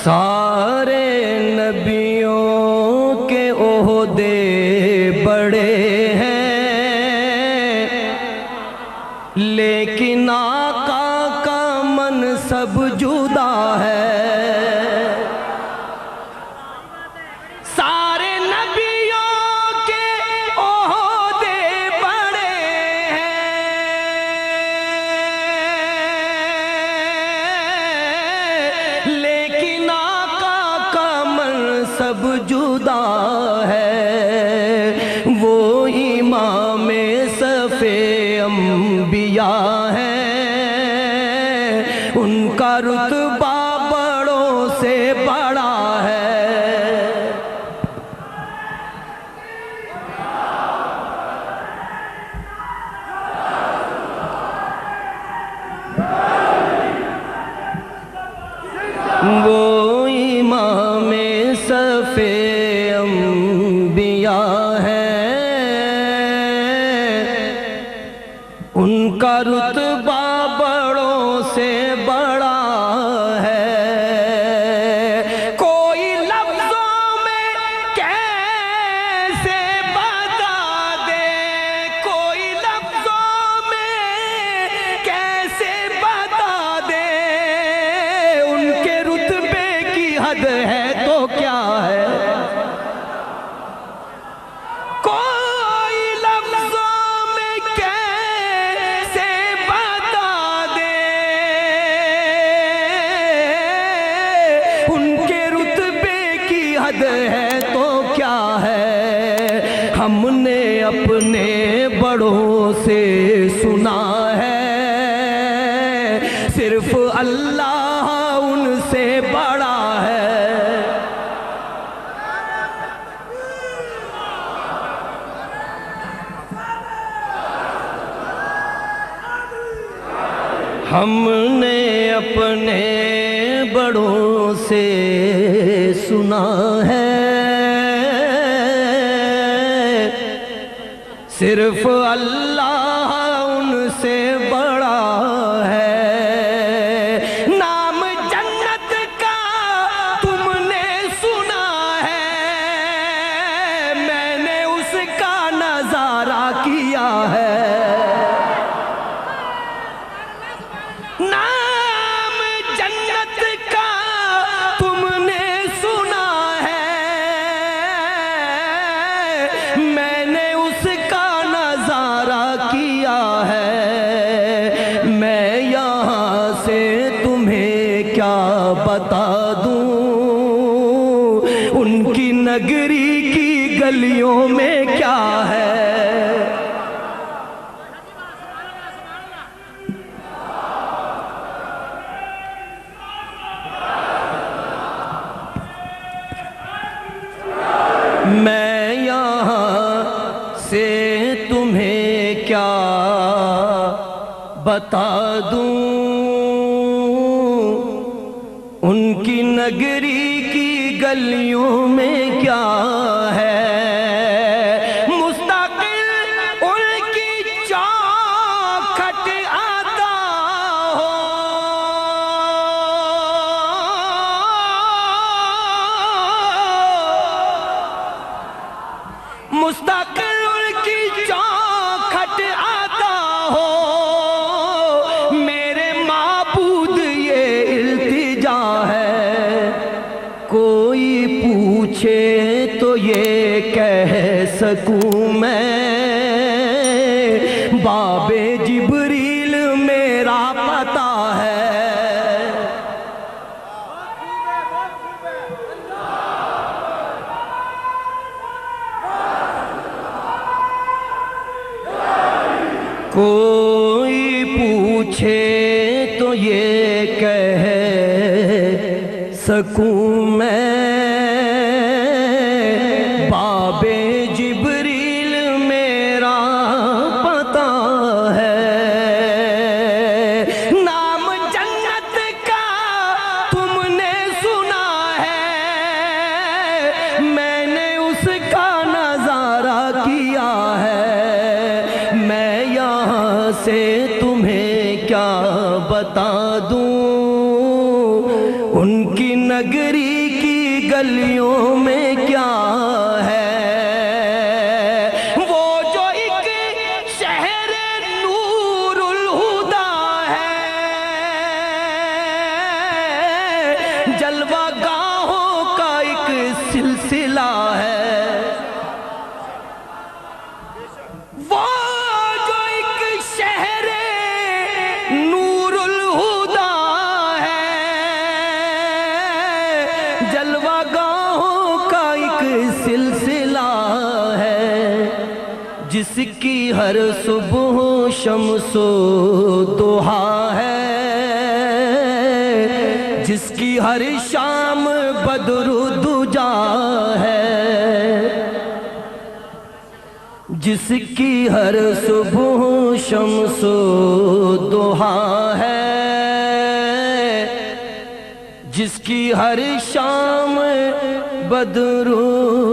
سارے نبیوں کے عہدے بڑے ہیں، لیکن آقا کا منصب جدا ہے۔ سارے نبیوں کے عہدے بڑے ہیں، لیکن سب جدا ہے۔ وہ امام صف انبیاء ہے، ان کا رتبہ بڑوں سے بڑا ہے۔ وہ امام صف انبیاء ہے، ان کا رتبہ بڑوں سے بڑا ہے۔ کوئی لفظوں میں کیسے بتا دے، کوئی لفظوں میں کیسے بتا دے، ان کے رتبے کی حد ہے تو کیا ہے۔ کوئی لفظوں میں کیسے بتا دے، ان کے رتبے کی حد ہے تو کیا ہے۔ ہم نے اپنے بڑوں سے سنا ہے، صرف اللہ ان سے بڑا ہے۔ ہم نے اپنے بڑوں سے سنا ہے، صرف اللہ ان سے بڑا ہے۔ نام جنت کا تم نے سنا ہے، میں نے اس کا نظارہ کیا ہے۔ نام جنت کا تم نے سنا ہے، میں نے اس کا نظارہ کیا ہے۔ میں یہاں سے تمہیں کیا بتا دوں، ان کی نگری کی گلیوں میں کیا ہے۔ میں یہاں سے تمہیں کیا بتا دوں، ان کی نگری کی گلیوں میں کیا ہے۔ مستقل ان کی چوکھٹ آتا ہو، مستقل ان کی چوکھٹ آتا ہو، میرے معبود یہ التجا ہے۔ کوئی پوچھے تو یہ کہہ سکوں میں، باب جبریل میرا پتہ ہے۔ کوئی پوچھے تو یہ کہہ سکوں میں، باب جبریل میرا پتہ ہے۔ نام جنت کا تم نے سنا ہے، میں نے اس کا نظارہ کیا ہے۔ میں یہاں سے تمہیں کیا بتا دوں، ان کی نگری ہجری کی گلیوں میں کیا ہے، وہ جو ایک شہر نور الہدا ہے، جلوہ گاہوں کا ایک سلسلہ ہے، وہ جو ایک شہر نور الہدا ہے، جلوہ گاہوں کا ایک سلسلہ ہے، جس کی ہر صبح شمس و ضحیٰ ہے، جس کی ہر شام بدر و دجا ہے، جس کی ہر صبح شمس و ضحیٰ ہے، جس کی ہر شام بدر و